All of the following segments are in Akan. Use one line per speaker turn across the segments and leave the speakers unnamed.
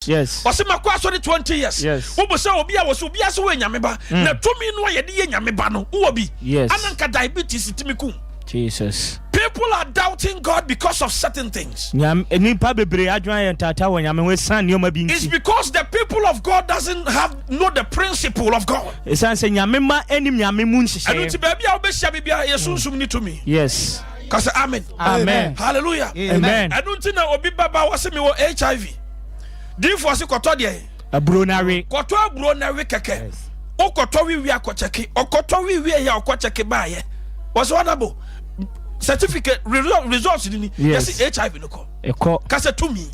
Yes.
Wase makwa so 20 years.
Yes.
Wo say obi a wo so obi ase we nyame ba. Na tumi no ye de ye nyame ba no. Wo bi.
Yes.
Ananka diabetes timiku.
Jesus.
People are doubting God because of certain things.
It's
because the people of God doesn't know the principle of God.
Yes.
Amen.
Amen.
Hallelujah.
Amen.
I don't think obi baba was me HIV. Therefore, se koto de.
Abronari.
Koto abronari keke. O koto wi akocheke. O koto wi ya akocheke ba ye. Was one certificate results ni yes HIV no ko kase to me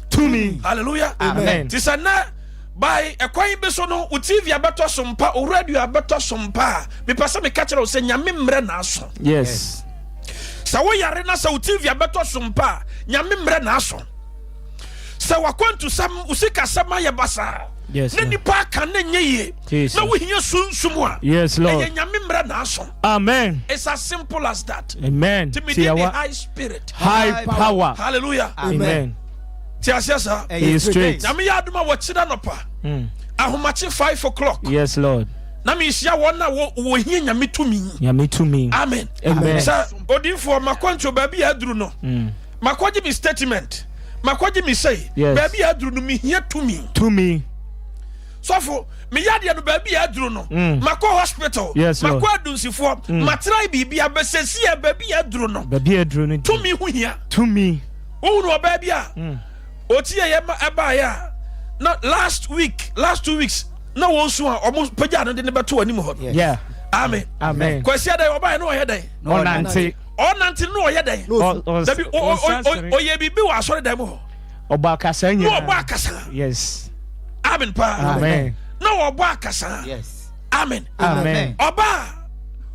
hallelujah
amen
tisana by ekwan be so no TV abeto sompa o radio abeto sompa me pese me ka kire o se nyame mre na aso
yes
sa wo yare na sa TV abeto sompa nyame mre na aso sa wakwantu sam usika sama ye basa
yes
na nipa kan na nyeye na wo hia sunsum
yes Lord
nyame mre na aso
amen
it's as simple as that
amen
high spirit
high power
hallelujah
amen
tiasiasa
is straight
nyame ya aduma wo chira no pa ahomache 5 o'clock
yes Lord
na me hia won na wo hia nyame tumi amen sa odinfo makwancho ba bia aduru no makwaje mi statement makwaje mi say ba bia aduru no mi hia tumi so for me yade no ba bia aduru no makwa hospital makwa adunsifo matrai bibia besesi e ba bia aduru no tumi hu hia wo no ba bia otie ye eba ya na last 2 weeks na won so a omo pagya no de ne beto anim ho
yeah
amen kwasi ada oba no oye dai onante no oye dai dabi o ye bibi wa asore dai mo
oba kasa nya
oba kasa
yes
amen pa
amen
no oba kasa
yes
amen oba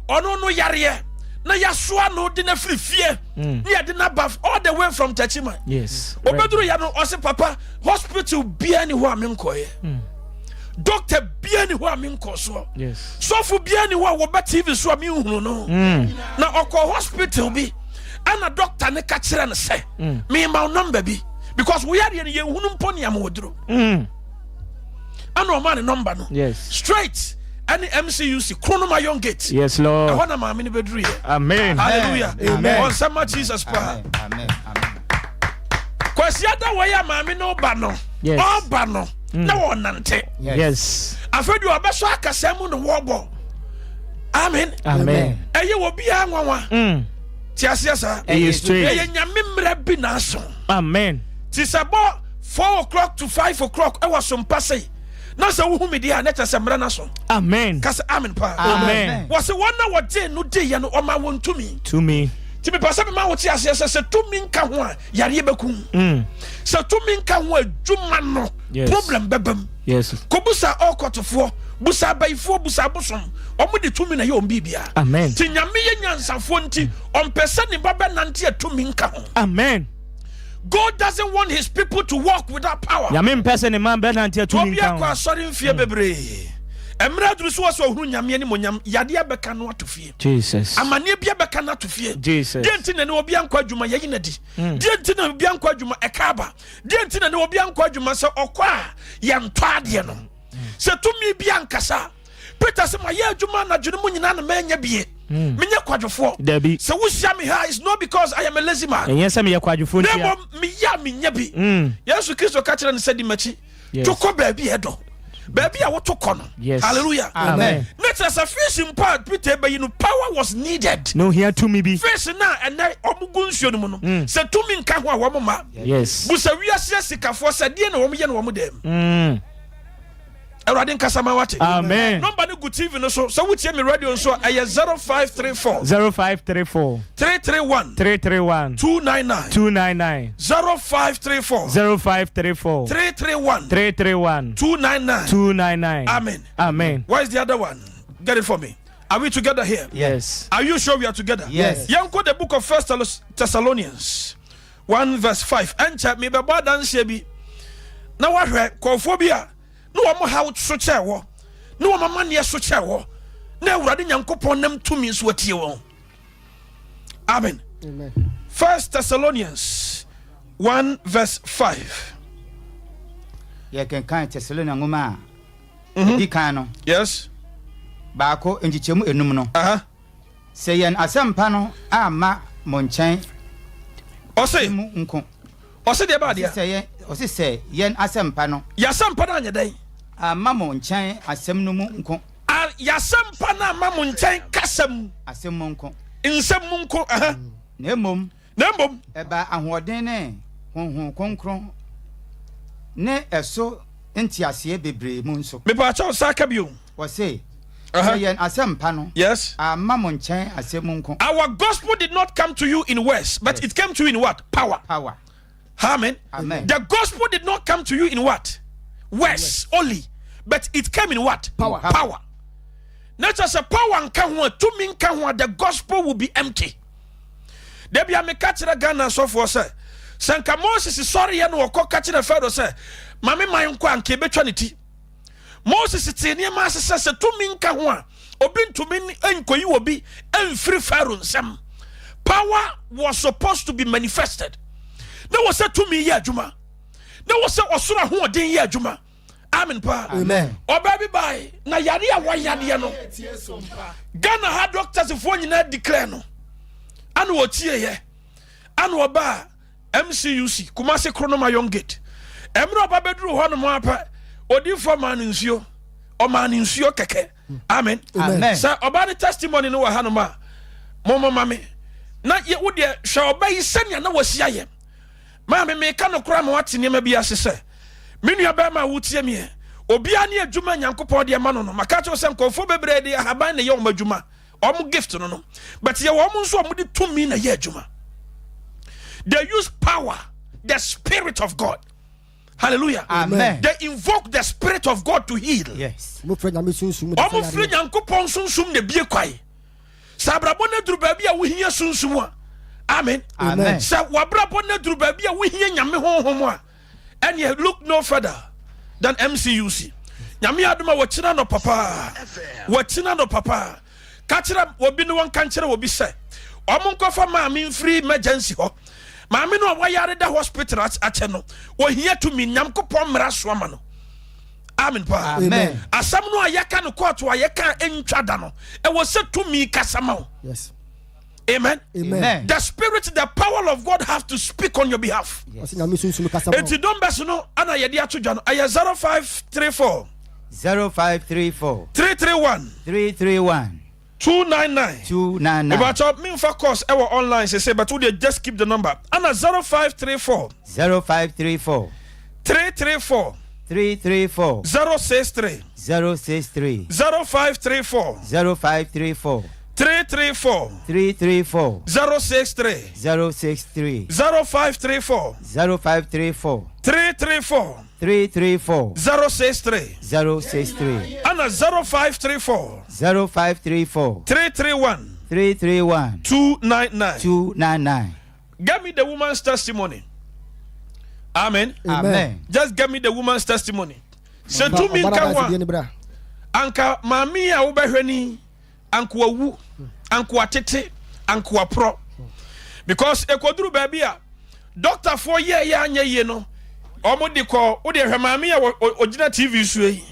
ono no yare na yasua no de na frifie na de na bath all the way from Tachima
yes
obeduru ya no ose papa hospital bia ni ho amenkoye doctor bia ni ho amenkoso
yes
sofu bia ni ho wo ba TV so amenhunu no na okọ hospital bi ana doctor ne ka kire ne se me ma number bi because we are ye hunu mponi am woduro ana o ma ne number no
yes
straight any MCUC Chronoma Young Gate.
Yes, Lord.
I want to mamini bedru.
Amen.
Hallelujah.
Amen.
On sama Jesus pa.
Amen.
Kwasi ada wa ya mami no ba no.
Yes.
O ba no. Na won nante.
Yes.
Afedu obeso akasam no wobo. Amen.
Amen.
Eye wo bia nwanwa. Ti asiasa.
Eye straight.
Eye nyame mra bi na so.
Amen.
Ti sabo 4 o'clock to 5 o'clock e was SOMPA say. Na se wo hu me dia na chese mra na so.
Amen.
Kase amen pa.
Amen.
Was the one na what no day ya no o ma won to me. Ti me pasa me ma wo ti ase se to me nka ho a yare bekum. Se to me nka ho adwuma no problem bebam.
Yes.
Ko busa okotofo, busa baifo, busa bosom. Omo de to me na ye ombibia.
Amen.
Ti nyame ye nyansafo nti on pese ne baba nante a to me nka ho.
Amen.
God doesn't want his people to walk without power.
Yamin person a man better to me.
Obia sorry fear bebre. Emra dru so so hunu nyame ni monyam yade abeka no atofie.
Jesus.
Amane bia beka na atofie.
Jesus.
Die nti na ne obi ankwa adwuma yeyi na di. Die nti na obi ankwa adwuma ekaba. Die nti na ne obi ankwa adwuma se okwa ye nto ade no. Se tumi bia ankasa. Peter se ma ye adwuma na dwene mu nyina na manya bie. Menye kwadwofo. Se wo sia me ha is not because I am a lazy man.
And yes me ye kwadwofo ntia.
Nemo me ya menya bi. Yesu Kristo ka kire ne sedi machi. Toko baabi edo. Baabi a wo toko no. Hallelujah.
Amen.
Let us a fish in part Peter but you know power was needed.
No here to me be.
Fish na and omugu nsuo no mu no. Se to me nka ho a wo ma.
Yes.
Busa wiase sikafo se de na wo ye na wo dem.
Amen.
Number no good TV no so what me radio so I 0534 331 299 0534 331 299. Amen. Why is the other one? Get it for me. Are we together here?
Yes.
Are you sure we are together?
Yes.
Yanko the book of 1 Thessalonians 1 verse 5. Encha me be bad answer bi. Na wa hwe kophobia. No omo how so che wo. No omo mane so che wo. Na Awurade Nyankopon nam tumi so atie wo. Amen.
Amen.
1 Thessalonians 1 verse 5.
ye kan kan Thessalonians ngoma di kan no
yes
baako njichemu enum no se yen asempa no ama mo nchen
ose
mu nko
ose de ba dia
se yen asempa no
ya sempa na anya dai
ama mo nchen asem no mu nko
ya sempa na ama mo nchen kasam
asem mu nko
nsem mu nko
na mom eba ahoden ne honhon konkron ne eso entiase bebre mu nso
me pa cha saka bio
wo say yen asempa no
yes
ama mo nchen asem mu nko
our gospel did not come to you in words but it came to you in what power amen the gospel did not come to you in what words only but it came in what power not just a power and can want to mean can want the gospel will be empty. There be a me catch the Ghana so for say Sanka Moses is sorry and will catch the Pharaoh say Mammy my uncle and Kebetranity Moses is in your master says to mean can want obin to mean uncle you will be and free Pharaoh some power was supposed to be manifested. There was said to me yeah Juma there was a osura who din yeah Juma. Amen pa.
Amen.
O baby bye. Na yari a wa yari no. Ghana had doctors if one na declare no. Anu o tie ye. Anu oba MCUC Kumasi Kronoma Young Gate. Emro ba bedru ho no mo apa. Odi for man nsuo. O man nsuo keke. Amen.
Amen.
Sa oba the testimony no wa ha no ma. Momo mame. Na ye wo de hwe oba yi senia na wasia ye. Ma me ka no kra ma wate ne ma bi asese. Minua ba ma wutie me obia ne adwuma nyankopɔ de ma no no maka cho sem kofo bebre de haban ne ye o madwuma o gift no no but ye wo nso o de tumi na ye adwuma. They use power, the spirit of God. Hallelujah.
Amen.
They invoke the spirit of God to heal.
Yes.
Omo fre nyankopɔ sunsum ne bie kwai sabrabo na duru ba bia wo hia sunsum a amen.
Amen.
Sa wabrabo na duru ba bia wo hia nyame honhom a and you look no further than MCUC. Nyame aduma wachina no papa. Wachina no papa. Kachira wobi no wan kanchira wobi se. Omo nkofa maami free emergency ho. Maami no wayare da hospital ache no. Wo hia to mi nyamkopon mra so ama no. Amen pa.
Amen.
Asam no ayaka no court ayaka entwa da no. E wo se to mi kasama.
Yes.
Amen.
Amen.
The spirit, the power of God have to speak on your behalf.
Yes.
Eti don't besu no ana yedi ato dwa no aya 0534 331 299 about me for course our online say but we just keep the number ana 0534 334 063 0534 334 063 0534 334 063 Anna 0534 331 299. Give me the woman's testimony. Amen.
Amen.
Just give me the woman's testimony. Say to me anka mami a ubehweni anku awu anku atete anku apro because ekoduru baby a doctor for ye anya ye no omo de ko wo de hwemami a ogina TV so yi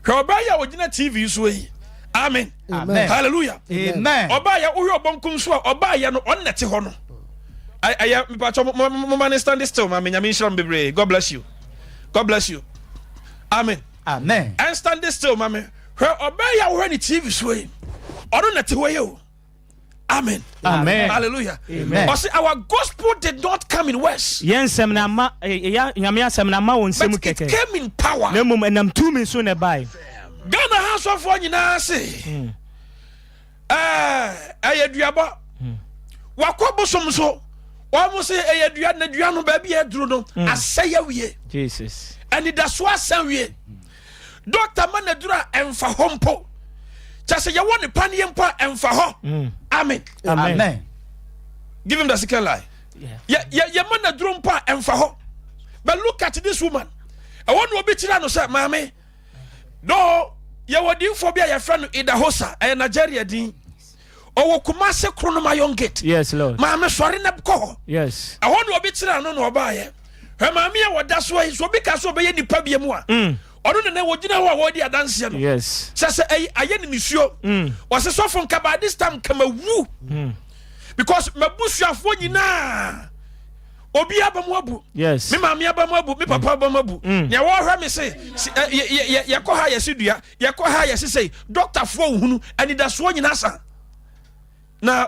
hwe ya ogina TV so yi amen.
Amen.
Hallelujah.
Amen.
Oba ya wo hwe obonkum so oba ya no onnete ho no I me pacho mo stand still mami nyame nhyiram bebre. God bless you. God bless you. Amen.
Amen.
And stand still mami hwe oba ya wo ni TV so yi ono nete ho ye. Amen.
Amen.
Hallelujah.
Amen.
But see, our gospel did not come in words.
Yensem na ma nyame asem na ma won sem
But it
keke.
came in power.
Na mum enam tumi so na bai.
Ghana house of one nyina say. Ayaduaba. Wakobosom so. Wamo say ayadua na dua no ba bia duro no asaya wie.
Jesus.
And it that's what say wie. Doctor man dura emfa hompo. Just say you want the pani empa emfa ho. Amen.
Amen.
Give him the second lie. Yeah, man drum pa emfa ho. But look at this woman. I want to be chila no say, "Mami, no, you were doing for your friend in the hosa, and Nigeria din. Or Kumasi Kronoma Young Gate.
Yes, Lord.
Mami, sorry, na ko.
Yes.
I want to be chila no buy. Hemamia wa that's why so because so be nipa bia mu a. Ono ne wo gina ho a wo di adanse no.
Yes.
Sase aye ni nisuo. O se so fon kaba this time kama wu. Because mabusuafo nyina obi abamu abu.
Yes.
Me mama abamu abu, me papa abamu abu. Nya wo hwa me say yakọ ha yesidua, yakọ ha yesisei doctor fo hunu anidaso nyina sa. Na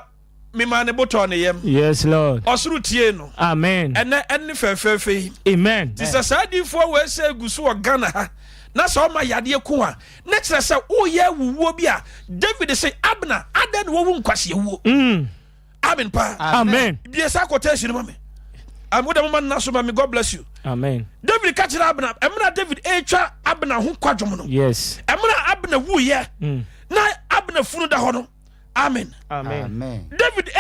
me ma ne boto ne yem.
Yes, Lord.
Osuru tie no.
Amen.
Enne fefefe.
Amen.
This is sadi fo we say gusu o Ghana ha. Na so ma yade ko a. Na kire say o ye wuwo bi a David say Abner adan wo wu nkwase wuwo. Amen pa.
Amen.
Bi sa quotation ma me. Amuda mama na so ma me, God bless you.
Amen.
David catch Abner. Emra David etwa Abner ho kwadwom no.
Yes.
Emra Abner wu ye. Na Abner funu da ho no. Amen.
Amen.
Amen. David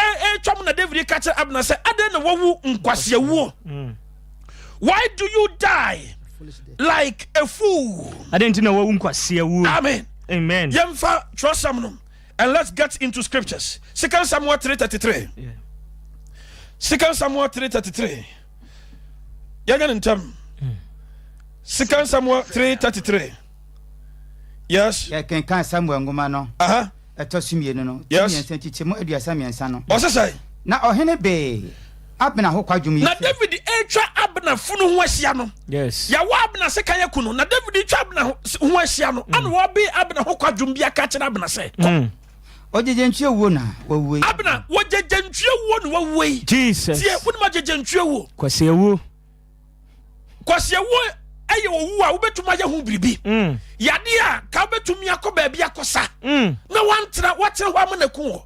twam na David catch Abner say adan na wawu nkwase wuwo. Why do you die like a fool?
I didn't know what unkwase wuwo.
Amen.
Amen.
Yemfa trust some. And let's get into scriptures. 2 Samuel 3:33. Yeah. 2 Samuel 3:33. Yagan in term. 2 Samuel 3:33. Yes.
Ya kan Samuel ngoma no.
Aha.
Etosumie no.
Yes.
Tichemu aduasa miensa no.
O se sai.
Na ohene be Abner ho kwadwum yi.
Na David etwa Abner funu ho ahia no.
Yes.
Ya wa Abner se kan yakunu. Na David etwa Abner ho ahia no. Ana wo be Abner ho kwadwum bia ka kire Abner se.
Ojejentua wo na wawuwe.
Abner wojejentua wo na wawuwe.
Jesus.
Tie wonu ma jejentua wo.
Kwase wuwo.
Kwase wo aye owu a wobetuma ye ho biribi. Yade a ka wobetumi akoba bia akosa. Na wantra watere ho amana ku ho.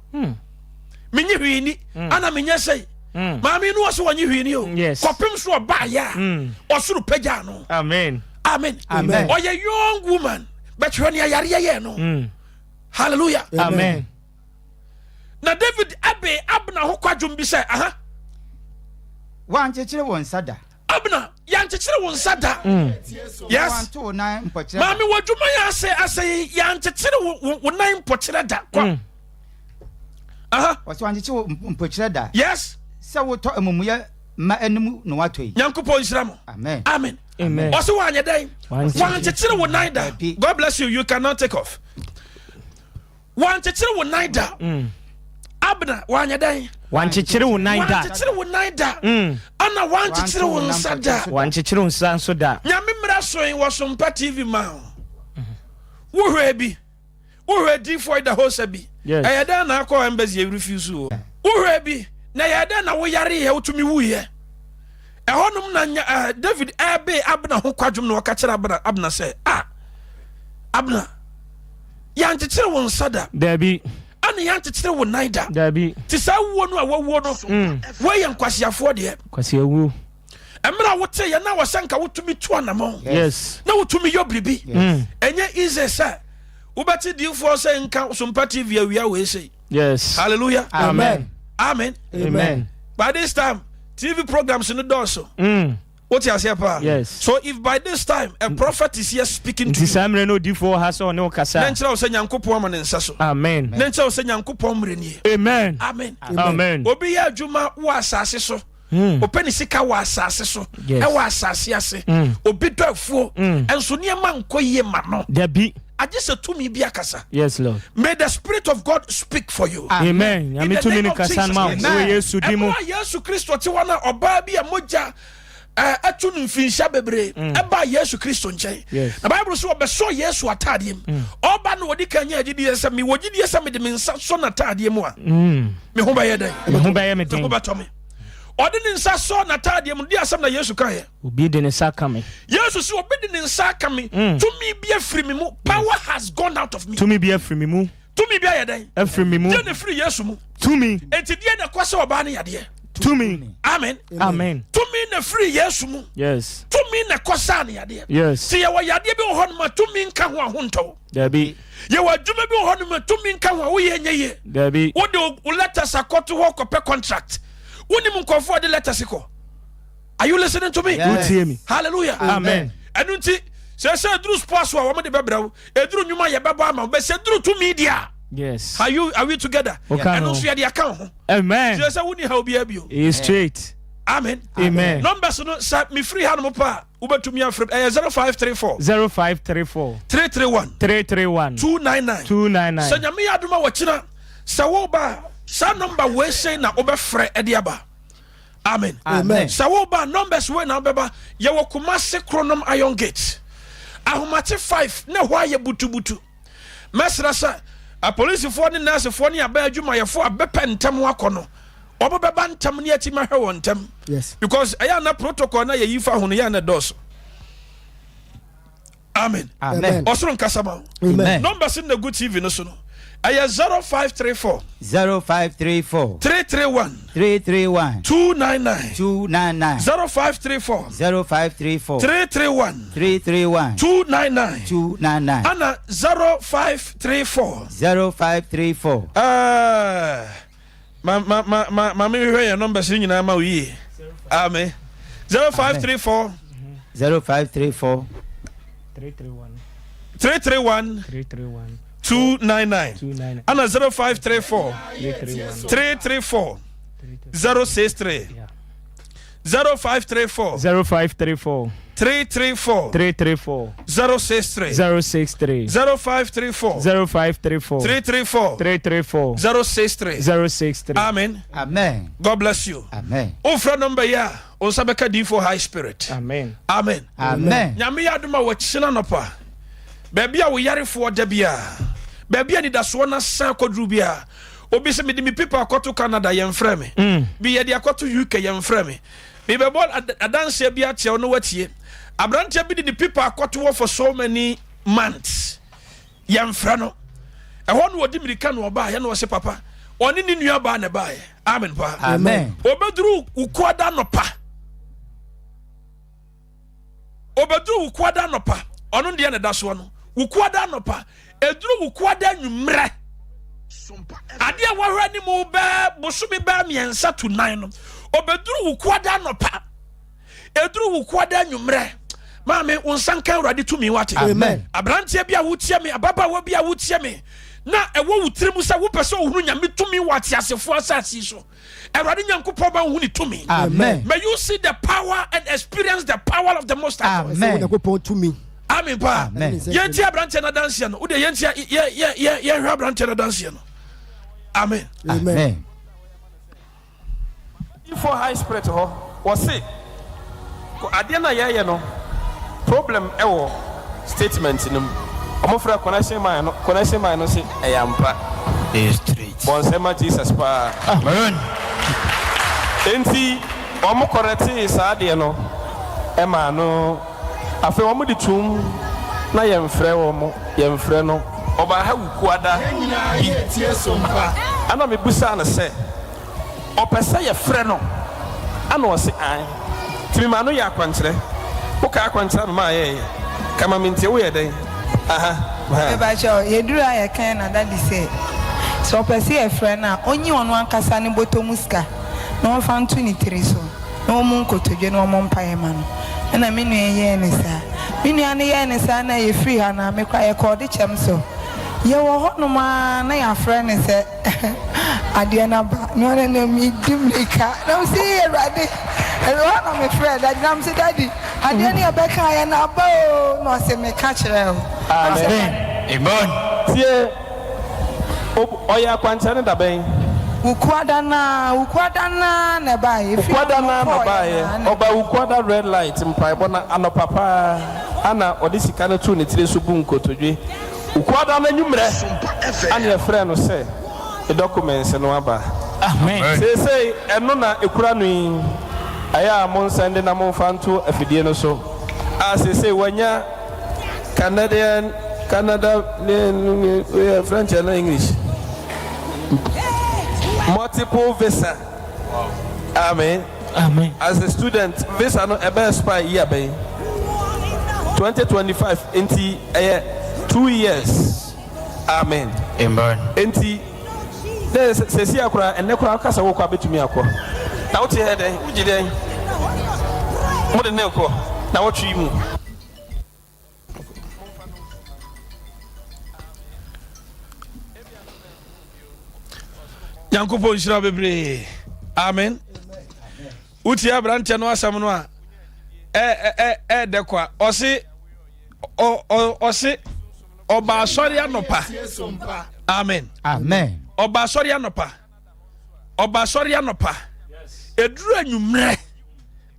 Menye hwini ana menye sei. Maami no so wanyi hwini o. Kopem so ba ya. Osuru pagya no.
Amen.
Amen. Amen. Or a young woman but when you are ye no. Hallelujah.
Amen.
Na David abe Abner ho kwadwom bi say aha.
Wan chechire won sada.
Abner yan chechire won sada. Yes.
Wan to na mpokire.
Maami wadwuma ya ase yan chechire won nan mpokire da. Aha.
Wasi wan chechire mpokire da.
Yes.
Se wo to amumuye ma enum no watoi.
Nyankopon Israel.
Amen.
Amen.
Amen.
Also wan ye den. Wan chechire won nan da. God bless you. You cannot take off. Wan chechire won nan da. Abner wan ye den.
Wan chechire won nan da.
Wan chechire won nan da. Ana wan chechire won nsa da.
Wan chechire won nsa so da.
Nyame mra so yin wo SOMPA TV ma. Wo hwe bi. Wo hwe di for the host bi. E da na akọ embassy e refuse wo. Wo hwe bi na ye da na wo yare ye wotumi wu ye. E honum na David abe Abner ho kwadwom na waka kire Abner say Abner yan chechire won sada.
Dabi.
Ana yan chechire won naida.
Dabi.
Ti sa wo no a wo no. Wo yan kwasiafo de.
Kwase wu.
Emra wote ye na wasanka wotumi tu anamo.
Yes.
Na wotumi yo bribi. Enye easy say. Ubati diufo say nka SOMPA TV awia we say.
Yes.
Hallelujah.
Amen.
Amen.
Amen.
By this time TV programs in the door so. What you say pa?
Yes.
So if by this time a prophet is here speaking to you.
Tisamre no difo ha so no kasa.
Nenchira wo say Nyankopon ma ne nsa so.
Amen.
Nenchira wo say Nyankopon mre nie.
Amen.
Amen.
Amen.
Obi ya adwuma wo asase so. Openi sika wo asase so. E wo asase ase. Obi do afuo. Enso niema nkoyie ma no.
Dabi.
I just said to me be akasa.
Yes, Lord.
May the Spirit of God speak for you.
Amen.
In the name of Jesus.
Yesu dimo.
Yesu Kristo ti wana oba bi amoja atunu mfinsha bebre eba Yesu Kristo nchen. Na Bible so obeso Yesu atadiem. Oba no wodi kanya agidi yesa mi wogidi yesa me de mensa so na atadiem a. Me ho ba ye den.
Me ho ba ye me den.
Me ho ba to me. Odi ni nsa so na atadiem di asam na Yesu ka ye.
Obi de ne saka me.
Yesu si obi de ne nsa ka me. To me be afiri me mu. Power has gone out of me.
To me be afiri me mu.
To me be ye den.
Afiri me mu.
Je ne free Yesu mu.
To me.
Enti die na kwase oba ne yade.
To me.
Amen.
Amen.
To me na free Yesu mu.
Yes.
To me na kwasa ne yade.
Yes.
Se ye wa yade bi ho no to me nka ho ahonto.
Dabi.
Ye wa dwuma bi ho no to me nka ho wo ye nyeye.
Dabi.
Wo de letters akoto ho kope contract. Woni mu nkofo de letters ko. Are you listening to me?
Yes.
Hallelujah.
Amen.
Enu nti se dru sports wa wo de bebrawo. Edru nyuma ye bebo ama be se dru to media.
Yes.
Are we together?
Okay,
and also you account.
Amen.
Just woni how be abio.
He is straight.
Amen.
Amen.
Numbers no sa me free hand mo pa. Ubetumi afrem 0534
331 299
Sa nyame adoma wachina sa wo ba sa number we say na obefre ediaba. Amen. Sa wo ba numbers we na obeba ye wo Kumasi Chronom Iron Gate. Ahomate 5 na hwa ye butu. Mesra sa a police for ni nurse for ni aba adwuma ye for abepa ntam akono. Obeba ntam ni ati ma hwe ntam.
Yes.
Because aya na protocol na ye yifa hono ya na dos. Amen. Osron kasama. Numbers in the good TV no so no. Aya 0534 331 299 0534 331 299 Ana 0534 ma me hwe your numbers nyina ma wi. Amen. 0534 331 299 Ana 0534 334 063 0534 334 063 0534 334 063. Amen. God bless you. Ofra number ya Osabeka D4 High Spirit.
Amen.
Nyame aduma wachina nopa. Baby a wo yare fo da bia. Baby ani da so na san kodru bia. Obi se me di mi people akoto Canada yemfrɛ me. Bi ye di akoto UK yemfrɛ me. Me be ball adanse bia tie no watie. Abrantia bi di people akoto for so many months. Yemfrɛ no. Ɛhɔ no odi mirika no oba ye no se papa. Oni ni nua ba na ba ye. Amen pa. Obeduru ukwada no pa. Obeduru ukwada no pa. Ono de na da so no. Ukwada no pa. Eduru ukwada nwumre. Ade a wahra ni mu ba bosumi ba miensa to 9 no. Obeduru ukwada no pa. Eduru ukwada nwumre. Maame unsankan urade to mi wate.
Amen.
Abrantie bia wotie me, ababa wo bia wotie me. Na ewo wutiremu sa wo pese ohunu nyame to mi wate asefo asasi so. Urade nyankopɔ ba ohunu to mi.
Amen.
May you see the power and experience the power of the Most High.
Amen.
Amen pa. Yentia branche na dance no. Ude yentia ye hwa branche na dance no. Amen. For high spirit ho was say ko ade na ye no problem ewo statement nim. Omofra connection man no say eyampa street. Bon say ma Jesus pa. Amen. Enti omo correct sa ade no e ma no afi omo di tum na yemfrɛ no oba ha wukuada tie SOMPA ana me busa na sɛ opesa ye frɛ no ana o se an timi ma no ya akwankyerɛ wo ka akwankyerɛ no ma ye kama mentie wo ye den
e ba cho ye duru aye kan na daddy say so opesa ye frɛ na onyi ono ankasa ne botomu ska na on fa ntu ni tiri so na o mu nkotodwe na o mo mpae ma no na me nu ye ne sa me nu ane ye ne sa na ye free ha na me kwa ye call de chem so ye wo ho no ma na ya frɛ ne se ade na ba no na mi dimlika na say ye rade e wo na me frɛ daddy na me say daddy ade na be ka ye na ba o no se me ka kire o
Amen.
tie o ya kwancha ne da ben
ukwada na na ba ye
ukwada na ba ye oba ukwada red light mpai bona anopapa ana odisika na tu ne tire so bu nkotodwe ukwada na nwumre ana ye frɛ no sɛ the documents no aba. Amen. Say eno na ekura no yi aya mon sende na mon fanto afidie no so say wanya Canada French and English multiple visa. Amen. As a student visa no ebe spy year by 2025 enti 2 years. Amen. Enti there se si akura enne kura kasa wo kwa betumi akọ na wo tie den wo gide mo de ne akọ na wo twi mu Yankopo nshira bebre. Amen. uti abrante no asam no a de kwa osi oba asori anopa amen oba asori anopa eduru anwumre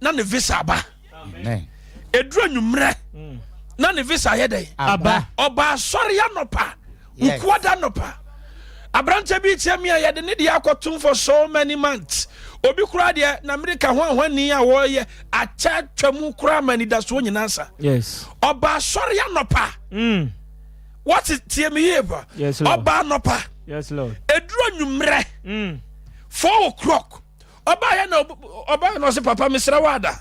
na ne visa ba amen eduru anwumre na ne visa yedai aba oba asori anopa ukwada anopa abrante bi tiamia yede ne de akotum for so many months obi kura de na America hwanhwani a wo ye acha twam kura mani da so nyinansa yes oba asori anopa what is tiami here ba yes oba anopa yes lord eduru anwumre 4 o'clock oba ya na oba no se papa misra wada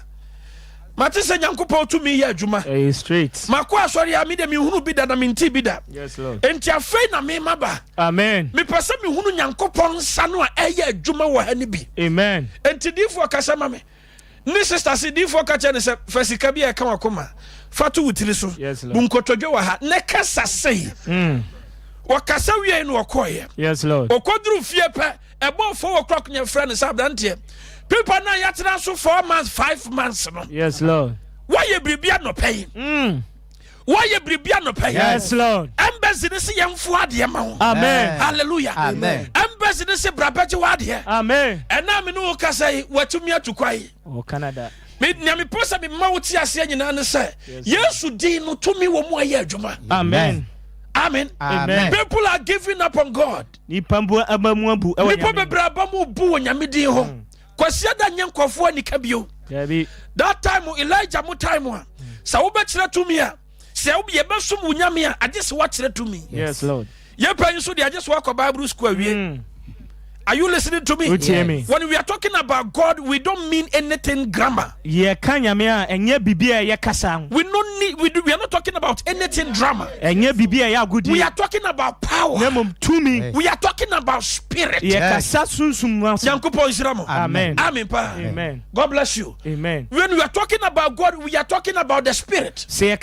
mate se nyankopɔ tumi yɛ adwuma straight mako asɔre a me de me hunu bi da na me nti bi da yes lord enti afei na me maba amen me pese me hunu nyankopɔ nsa no a ɛyɛ adwuma wɔ ha ni bi amen enti difo kasa ma me ni sister si difo ka che ne se fasika bi e ka wakoma fatu wutiri so bunkotodwe wɔ ha ne kasa sei wakasa wie no okoye yes lord okoduru fie pe ebo 4 o'clock nya friend sabdantie people na yatra so 4 months 5 months no yes lord why you bribia no pay why you bribia no pay yes lord embassy ne se yemfo ade ma ho amen hallelujah amen embassy ne se brabeje wade amen ena me no ka say watumi atukwai o Canada me nyame posa me ma woti ase nyina ne say yesu din no tumi wo mu aye adwuma amen amen amen people are giving up on God people be brabamu bu nyame din ho kwasia da nyankofo anika bio that time Elijah mo time sa wo be kire tumi a se wo ye besum nyame a agese wa kire tumi yes lord ye pan so de agese wa ko Bible school awie are you listening to me? Yes. When we are talking about God, we don't mean anything grammar. We don't need. We are not talking about anything drama. We are talking about power. We are talking about spirit. Amen. Amen. Amen. God bless you. Amen. When we are talking about God, we are talking about the spirit. We are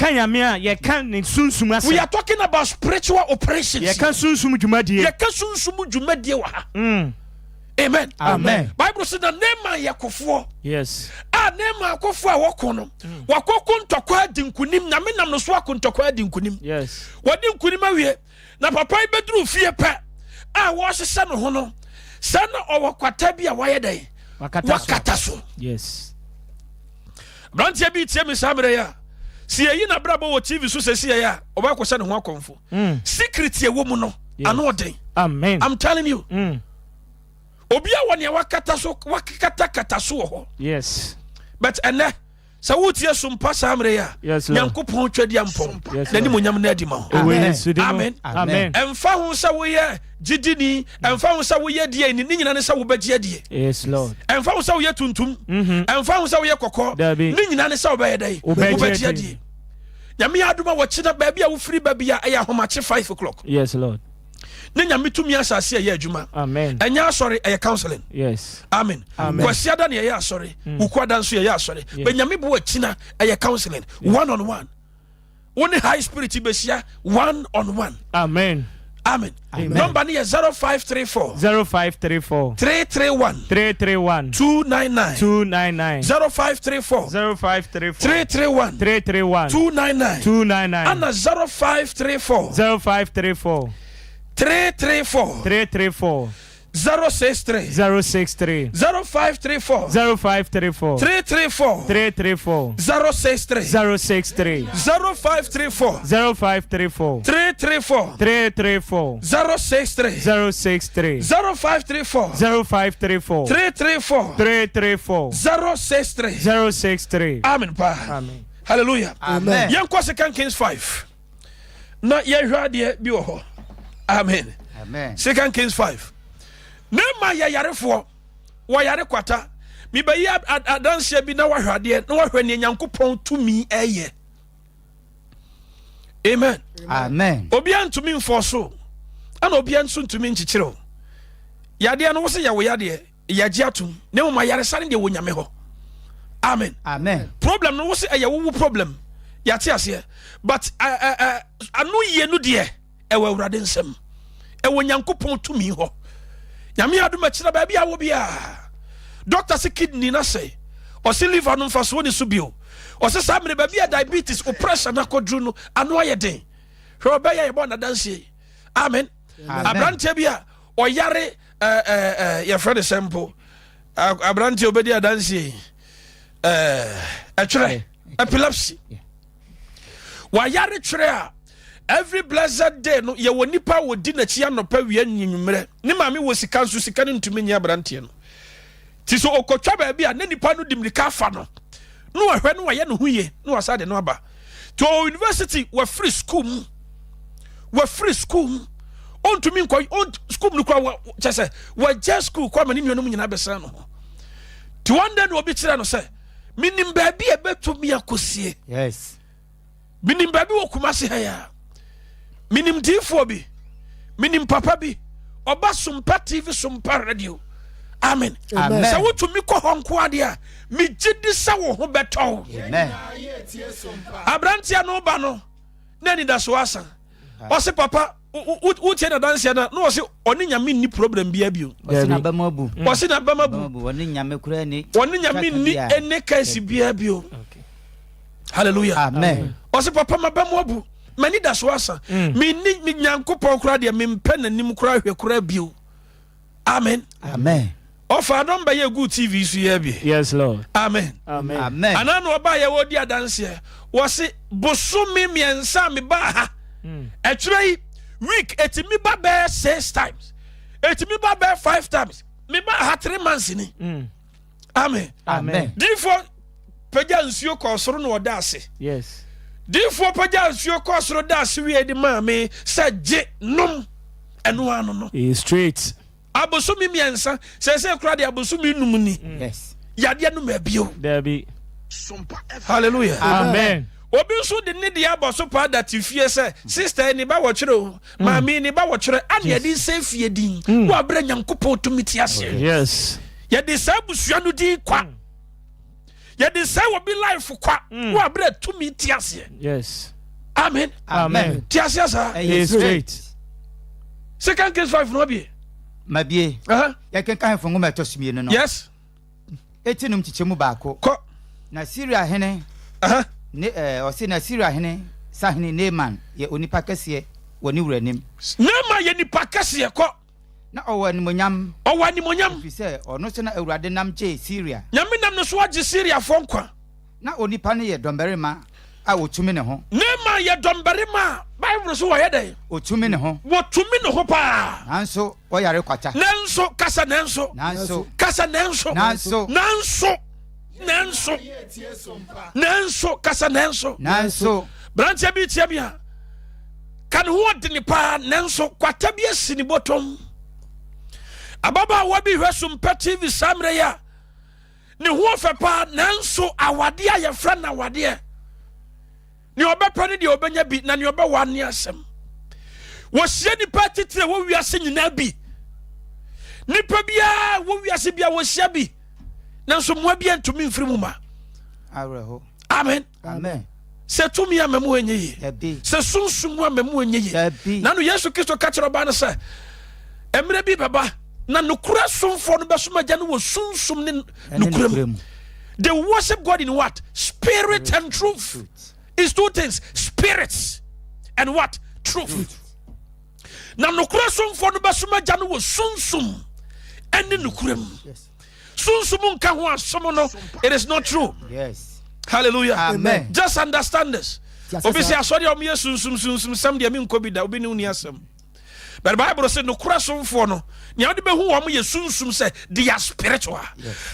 talking about spiritual operations. Amen. Amen. Bible says the name yakofo. Yes. Name akofo a wokono. Wakoko ntokwa dinkunim na me nam no so akontokwa dinkunim. Yes. Wadi nkunim awie na papa ibedru fie pe wo hye no ho no. Sa na owakwata bi a waye dai. Wakata so. Yes. Brantia bi tie me samre ya. Si eyi na brabo wo TV so sesi ya obakwo ne ho akonfo. Secret ye wo mu no. Ano den. Amen. I'm telling you. Obia woni wakata so ho. Yes. But ene sa wutie SOMPA samre ya. Nyankopon twadi ampom. Na ni monyam na adima ho. Amen. Amen. Emfa ho sa wo ye jidini, emfa ho sa wo ye die ni nyina ne sa wo bagie die. Yes Lord. Emfa ho sa wo ye tuntum. Emfa ho sa wo ye kokko. Ni nyina ne sa wo baye dai. Wo bagie die. Nyame aduma wo china ba bia wo free ba bia e ya homache 5 o'clock. Yes Lord. Nenya mitumi asase ya adwuma amen enya asori e counseling yes amen kwasiada ne ya asori ukwada nso ya asori benyame bo akina e counseling one on one one high spirit besia one on one amen amen number ni 0534 331 299 0534 331 299 and 0534 334 063 063 0534 334 063 063 0534 334 063 063 0534 334 063 amen pa amen hallelujah amen yanko 2 Kings 5 na yehwade bi wo ho amen amen 2 Kings 5 nema ya yarefo wo yare kwata mi bayi adanse bi na wahwade na wahwane nyankopon tumi eye amen amen obi antumi mfoso ana obi anso ntumi nchichiro yade no wo se ya wo yade yaji atum na mo yare sare de wo nyame ho amen amen problem no wo se ya wo problem yate ase but anu ye no de ewe awurade nsem ewo nyankopon tumi ho nyame aduma kira ba bia wo bia doctor se kidney na say ɔsi liver no mfa so ne so bio ɔsi saa mene baabi a diabetes o pressure na kɔduru no ano ayɛ den hwɛ ɔbɛyɛ yɛbɔ nadansie amen aberanteɛ bi a ɔyare yɛfrɛ ne sɛ mpo aberanteɛ obɛdi adansie ɛtwerɛ epilepsy wayare twerɛ a every blessed day no yɛwɔ nipa wɔ di n'akyi anɔpa wia nyinwummerɛ ne maame wɔ sika nso sika no ntumi nyɛ aberanteɛ no ti so okotwa baabi a ne nipa no di mirika afa no no wɔhwɛ no wɔyɛ ne ho yie no wɔsa de no aba to university wɔ free school mu ontumi nkɔ school no kora kyɛ sɛ wɔgya school kɔ ama ne nuanom nyinaa bɛsɛn no ho ti one day no obi kyerɛ no sɛ minim baabi a ɛbɛtumi akɔsie
yes
minim baabi wɔ Kumasi ha ya minim diifoɔ bi minim papa bi ɔba SOMPA TV SOMPA radio amen sɛ wotumi kɔ hɔ nko ade a megye di sɛ wo ho bɛtɔw aberanteɛ no ba no na ni da so asa ɔse papa wotie na danseɛ na ɔse ɔne nyame nni problem bia bio
ɔse na bamabu
ɔne nyame nni ene kasi bia bio hallelujah
amen
ɔse papa mabamu abu mani da so asa me nyankopɔn kora deɛ mempɛ n'anim kora hwɛ kora bio amen ɔfa nɔmba yɛ gu TV so yɛ bi
yes lord
amen ana no ɔba yɛ wɔ di adanseɛ wɔse bosome miɛnsa me ba ha ɛtwerɛ yi week etimi ba bɛɛ 6 times etimi ba bɛɛ 5 times me ba ha 3 months ni amen therefore pagya nsuo kɔ soro no ɔda ase
yes
therefore pagya nsuo kɔ soro da ase wie de ma me sɛ gye nom ɛno ano no
is straight
abosomi miɛnsa sɛ kora de abosomi num ni
yes
yadeɛ no ma bio
Debbie
hallelujah
amen
obi nso de ne de abɔ so pa da ti fie sɛ sister ni ba wɔkyerɛ o maame ni ba wɔkyerɛ ani yɛde sɛ fie din wo abrɛ nyankopɔn tumi ti ase
yes
yɛde sɛ busua no din kwa yɛde sɛ obi life kwa wo abrɛ tumi ti ase
yes
amen ti ase sa
is straight
2 Kings 5 no bi
mabie yɛ kenkan fo ngoma to sumie no
yes
etinum chichemu baako
kɔ
na Syria hene ne ɔse na Syria hene sahene Naaman yɛ onipa kɛseɛ wɔ ne wuranim
Naaman yɛ nipa kɛseɛ kɔ
na ɔwɔ animonyam fi sɛ ɔno so na Awurade nam gye Syria
nyame nam no so agye Syria fo nkwa
na onipa no yɛ dɔmbarima a wɔtumi ne ho
Naaman yɛ dɔmbarima Bible so wɔyɛ dɛ
wɔtumi ne ho
paa
nanso ɔyare kwata
nanso kasa nanso kasa nanso branche bi tia bia kan ho de ne pa nanso kwata bi asi ne bottom ababa wa bi hwɛ SOMPA TV samre ya ne ho fa pa nanso awade ayɛ fra na awade ne obɛpɛ ne de obɛnya bi na ne obɛwa ne asɛm wo sie nipa titire wo wiase nyina bi nipa bia wo wiase bia wo sia bi nanso mo bia ntumi mfiri mu ma
areho
amen sɛ tumi amamu enye yi sɛ sunsumu amamu enye yi na no Yesu Kristo ka kyerɛ ba no sɛ emre bi baba na nokura somfo no bɛsoma gya no wɔ sunsum ne nokuram they worship God in what spirit and truth is 2 things spirits and what truth na nokura somfo no bɛsoma gya no wɔ sunsum ɛne nokuram sunsum nka ho asom no it is not true
yes
hallelujah
amen
just understand this obi say asori o me sunsum sam de me nko bi da obi ne uni asem but the Bible say no kura somfo no nya de be hu wo ye sunsum say they are spiritual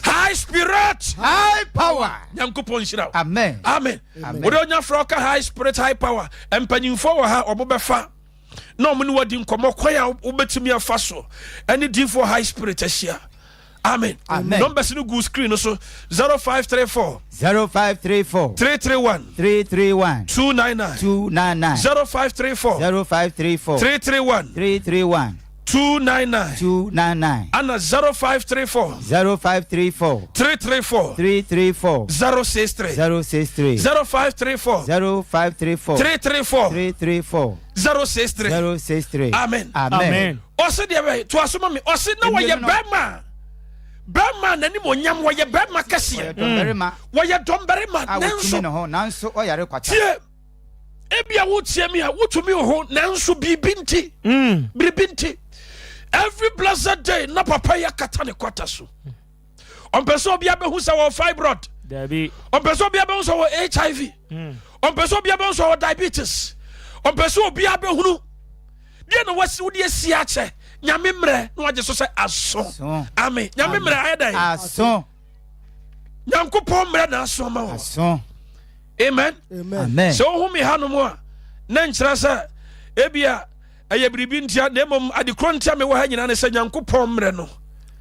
high spirit
high power
nyankopon shira
amen
wo de onya froka high spirit high power empanyimfo wo ha obo befa na omo ne wadi nkomo kwaya obetimi afa so any d for high spirit ahia amen numbers no go screen so 0534 331 299 0534 331 299 and 0534 334 063 0534 334 063 amen o se de we to asoma me o se na wo ye bema Berma na ni mo nyam wo ye berma kase. Wo ye domberima
nanso oyare kwata.
Tie ebia wo tie mi a wotumi ho nanso bibinti. Bibinti. Every blessed day na papa ya kata ne kwata so. On person obia be hu sa wo fibroid.
Dabi.
On person obia be hu sa wo HIV. On person obia be hu sa wo diabetes. On person obia be hu dia no wasi wo dia si ache. Nyame mre no age so say aso. Amen. Nyame mre ayedai.
Aso.
Nyankopon mre na aso ma wo.
Aso.
Amen.
Amen.
So hu me hanom a na nkyira sa ebia aye bribi ntia na mom adekro ntia me wo ha nyina ne say Nyankopon mre no.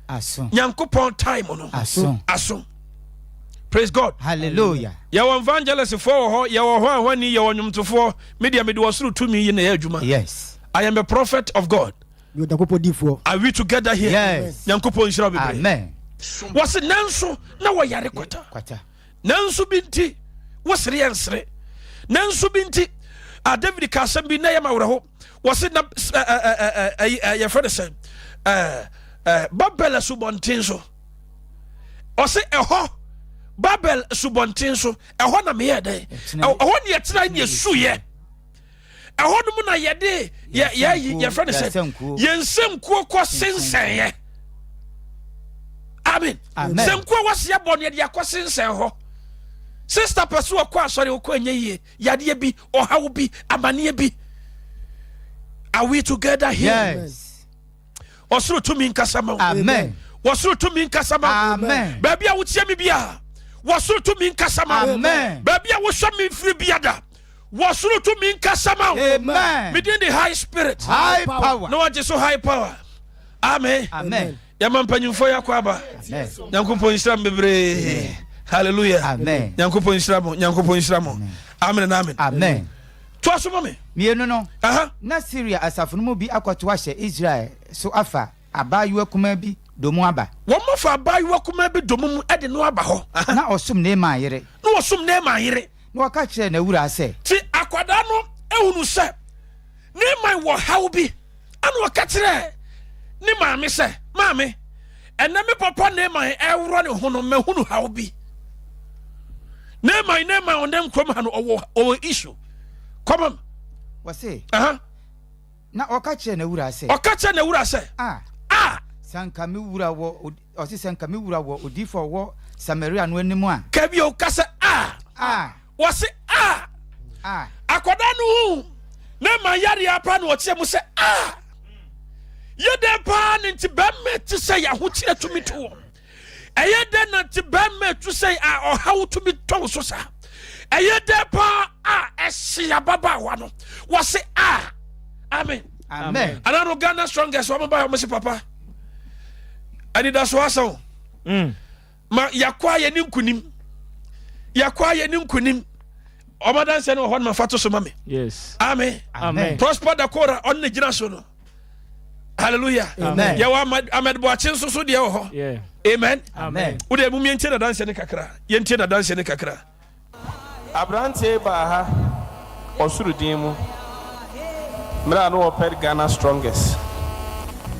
Aso.
Nyankopon time no.
Aso.
Aso. Praise God.
Hallelujah.
Ya won evangelist for ho ya wo ho ahwani ya wonwomtofo media me de wasuru tumi yi na ya adwuma.
Yes.
I am a prophet of God. Are we together here?
Yes.
Nyankopon shira be.
Amen.
Was nanso na wo yare kwata. Nanso binti was riensre. Nanso binti David kasem bi na ya mawreho. Was na ya friend say Babel subontinso. O say eho Babel subontinso eho na me ye dey. Eho ne yetira ne suye. Ehonum na yede ye friend said yensem kuo ko sensen ye. Amen. Sem kuo was ye bon ye de akosensen ho. Sister person ko asori ko anya yie yade bi ohawo bi amane bi. Are we together here?
Yes.
Osuru tumi nkasama.
Amen.
Wasuru tumi nkasama.
Amen.
Baby a wotie mi bia. Wasuru tumi nkasama.
Amen.
Baby a wo hwa mi firi biada. Wasuru to mean kasama.
Amen.
Within the high spirit.
High power.
No one just so high power. Amen.
Amen.
Yaman panyumfo yakwaba.
Amen.
Nyankopon Islam bebre. Hallelujah.
Amen.
Nyankopon Islam. Amen and amen.
Amen.
Twaso mame.
Mienu no. Na Syria asafo no mu bi akwato ahye Israel so afa abayewa kuma bi domu aba.
Wo mo fa abayewa kuma bi domu e de no aba ho.
Na osum na ma yere.
Na osum na ma yere.
Na waka kire na wura ase.
Ti akwada no ehunu se. Ne man wo hawo bi. Ana waka kire ne maame se, maame ena me papa ne man ewro ne ho no mahunu hawo bi. Ne man on them krom ha no owo issue. Come on.
Wase. Na waka kire na wura ase.
Waka kire na wura ase.
Sanka mi wura wo osi sanka mi wura wo odifo wo Samaria no animu a.
Kabi o kasa wase akoda no na ma yare apa na otie mu se yede pa ne nti bemme ti se ya ho kire tumi to eyede na nti bemme tu se ohawo tumi to so sa eyede pa ehia baba wa no wase amen ana no Ghana strongest wo ba mo se papa ani da so aso ma yakwa ye ni nkunim Omadan say no hon ma fato so mame.
Yes.
Amen.
Prosper
the Kora on the gina so no. Hallelujah.
Amen.
Ya wa Ahmed Boachin so de ho.
Yeah.
Amen.
Wo
de mu mientie na dance ne kakra. Yentie na dance ne kakra.
Abrante ba ha osuru din mu. Mra no oped Ghana strongest.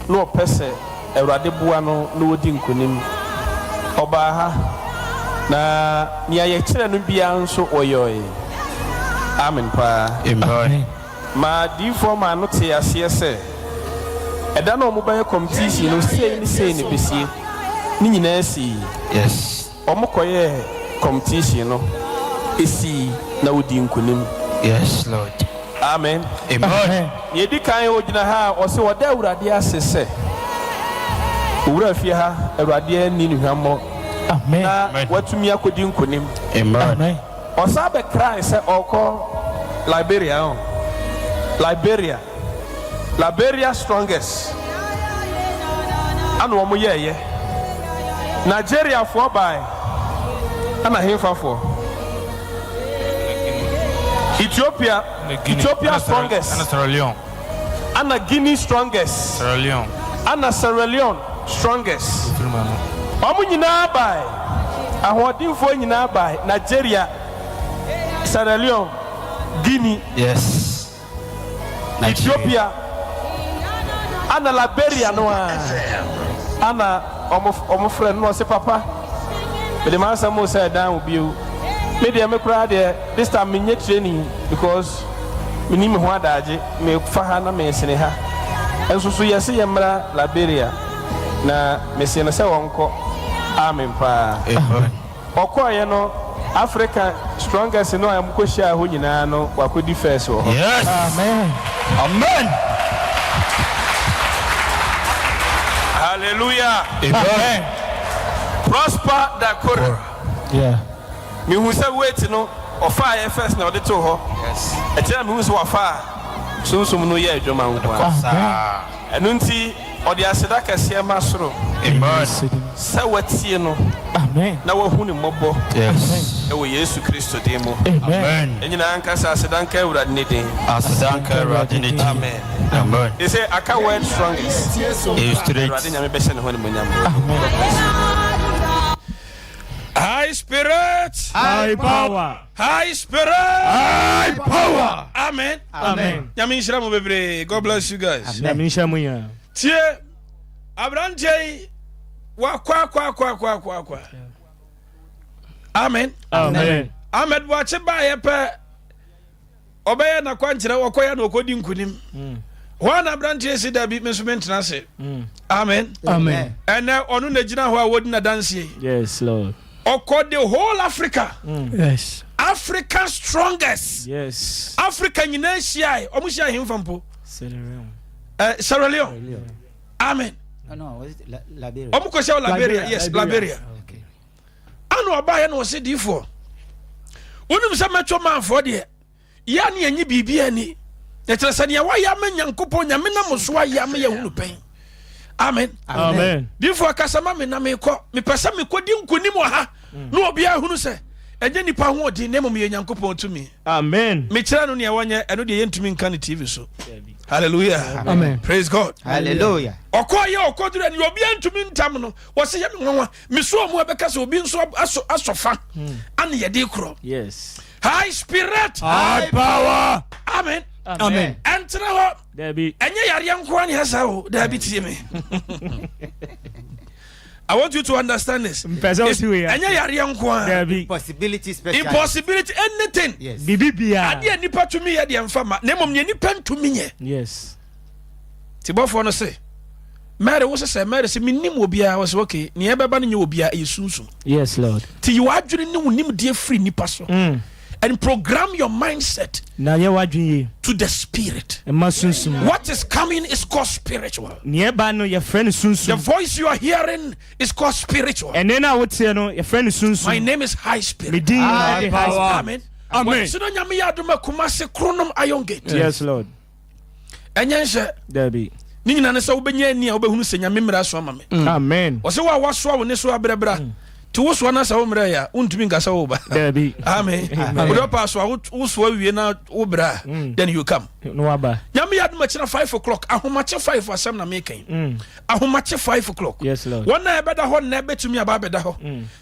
No pese Ewrade bua no wodi nkonim. Oba ha na nia ye kire no bia nso oyoy. Amen pa.
Amen.
Ma di forma no te ase se. Eda no mo ba competition no sei ni besie. Ni nyina si.
Yes.
Omo koye competition no esi na wodi nkonim.
Yes, Lord.
Amen.
Amen.
Ye di kan o gina ha o se woda Awurade asese. Owura fie ha Awurade ni nuhwammo.
Amen.
Na watumi akodi nkonim.
Amen.
Osa be cry say oko Liberia strongest. Anu omo ye Nigeria for by ana himfa for Ethiopia strongest.
Ana Sierra Leone.
Ana Guinea strongest.
Sierra Leone.
Ana Sierra Leone strongest. Omo nyina by ahodinfo nyina by Nigeria, Sierra Leone, Guinea,
yes,
Ethiopia, ana Liberia no ana omo friend no say papa but the man some say down with you me dey me cry there this time me nye training because me ni me ho adaje me fa ha na me sene ha enso so yesi yemra Liberia na me se no se wonko amen pa okoye no Africa strongest no am ko share ho nyina no wakodi first wo
Yes. Amen.
Amen. Hallelujah.
Amen.
Prosper Dakora.
Yeah.
me hu say wait no ofa ye first na ode to ho yes e tell me hu so ofa sunsum no ye adwuma nko enu nti ode aseda kase ma soro
Amen.
sa watie no
Amen.
na wahu ne mobbo
Yes.
e wo Yesu Kristo dem mo
Amen.
enyina anka sa aseda nka Ewurade ne den
Asadanka Ewurade ne din.
amen
Amen.
they say aka word strongest
Is straight.
Ewurade nyame be se ne ho ne monyam
High spirit.
High power.
High spirit.
High power.
Amen.
Amen.
Nyame nhyira mo bebre. God bless you guys.
Na me nhyɛ mo ya.
Tie abrante wa kwa. Amen.
Amen.
Ahmed wache ba ye pe obeye na kwankyere wokoya na okodi nkunim. One abrante si da bi mesument na se. Amen.
Amen.
And onu na gina ho a wodi na dance.
Yes, Lord.
Oko the whole Africa.
Yes.
Africa strongest.
Yes.
Africa nyina hia omo hia himfampo. Sierra Leone. Amen.
No, was it Liberia?
Omo ko hia Liberia. Yes, Liberia.
Okay.
Anu oba ye na o se difo. Wonum se metwo manfo de ya na enyi bibia ni. Ya tere se ne wa ya manyankopon nyame na mo so ya me ya hunu pen. Amen.
Amen.
Difo akasama me na me ko me pesa me kodi nkunim wa ha. No obi a hunu se enye nipa ho odi na mom ye nyankopon tumi.
Amen.
Me kira no ne wonye eno de yentumi nka ne TV so. Hallelujah.
Amen.
Praise God.
Hallelujah.
Okoye okodure ni obi antumi ntam no wo se ye me nwanwa me so mu ebeka se obi nso asofa ane ye de kro.
Yes.
High spirit.
High power.
Amen.
Amen.
Entra ho
Debbie.
enye yare nko ani hasa ho da bi tie me. I want you to understand this. Enye yare nko an.
Debbie.
Possibility special.
Impossibility anything.
Yes.
Bibibia.
Ade nipa tumi ye de mfa ma na mom ne nipa ntumi nye.
Yes.
Tibofo no say Mary was say Mary say minim obia was okay ne e beba no nye obia e sunsun.
Yes, Lord.
Ti you adwene ne wonim de free nipa so. And program your mindset
Na ye wadwin
to the spirit.
ye. Ma sunsun.
What is coming is called spiritual.
Ne ba no ye friend
The
sunsun.
voice you are hearing is called spiritual.
Ene na wote no ye friend sunsun.
My name is High
Me
Spirit.
din
High
na
power.
Amen.
Amen.
So no nyame ya adoma kumase kronom iron gate.
Yes, Lord.
Enye nse
Debbie.
ni nyina ne se wobenya ani a wobehunu se nyame mmira so ama me.
Amen.
Wo se wa waso wo ne so abrebra. Ti wo so na sa wo mmira ya untumi ngasa wo ba.
Debbie.
Amen. Wo do pass wo so awie na wo bra then you come.
No aba.
Nyame ya adoma kira 5 o'clock ahomache 5 asem na making. Ahomache 5 o'clock.
Yes, Lord.
Wona ebeda ho na ebetumi aba beda ho.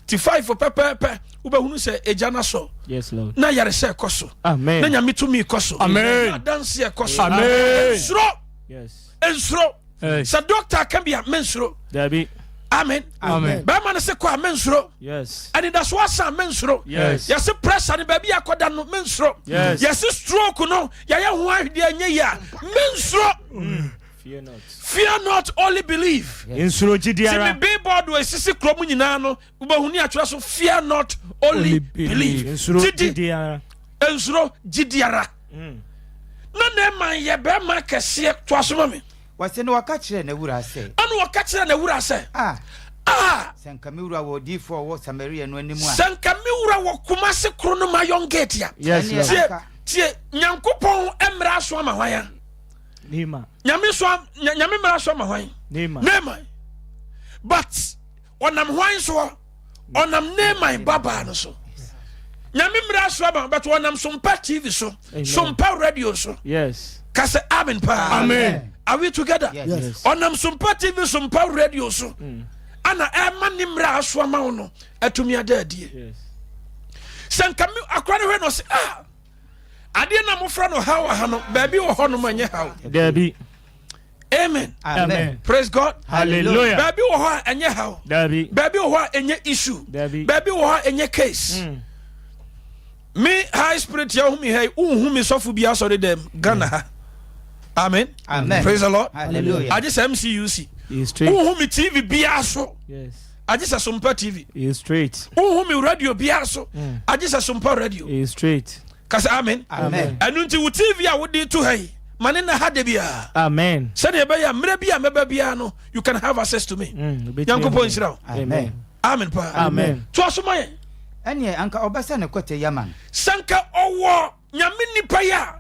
Ti 5 pepepe wobehunu se ejana so.
Yes, Lord.
Na yare se ekoso.
Amen.
Na nyame tumi ekoso.
Amen.
Na dance ekoso.
Amen.
Ensuro.
Yes.
Ensuro.
Hey.
Sa doctor can be a mensuro.
Debbie.
Amen.
Amen.
Ba man se kwa mensuro.
Yes.
And that's what some mensuro.
Yes.
Yes, pressure ni baby akoda no mensuro.
Yes.
Yes, stroke no. Ya ho ahwede anya ya. Mensuro.
Fear not.
Fear not, only believe.
Insuro
See me
jidiara.
billboard we sisi krom nyina no. Ubahuni atwa so fear not, only believe.
Insuro
Jidi.
jidiara.
Ensuro jidiara. Na man ye be ma kese to asoma me.
Wase no waka kire na wura se.
Anu waka kire na wura se.
Sanka mi wura wo D4 wo Samaria no animu a.
Sanka mi wura wo Kumase krono ma yon gate ya.
Yes, Lord.
Tie nyankopon emra so ama hwan.
Nima.
Nyame mra so ama hwan. Nema. But onam hwan so onam nema baba no so. Nyame mra so ama but onam SOMPA TV so. SOMPA radio so.
Yes.
Kase amen pa.
Amen.
Are we together?
Yes.
Onam SOMPA TV SOMPA radio so. Ana ema nimra so ama no atumi adadie.
Yes.
Sanka mi akwa ne hwe no se ade na mofra no ha no baabi wo ho no manye ha.
Debbie.
Amen.
Amen.
Praise God.
Hallelujah.
Baby wo enye how.
Dabi.
Baby wo enye issue.
Dabi.
Baby wo enye case. Me high spirit ya humi hey unhumi sofu bia so dem Ghana ha. Amen.
Amen.
Praise the Lord.
Hallelujah.
I just MCUC.
He is straight.
Unhumi TV bia so.
Yes.
I just SOMPA TV.
He is straight.
Unhumi radio bia so. I just SOMPA radio.
He is straight.
Cause amen.
Amen.
Anunti wo TV a wo di to hey. Mane na ha de bia.
Amen.
Send ye bia mre bia meba bia no you can have access to me. Yankopon shira.
Amen.
Amen pa.
Amen.
To asoma ye.
Ɛne anka ɔbɛsɛ ne kote yaman.
Sanka owo nyame nipa ya.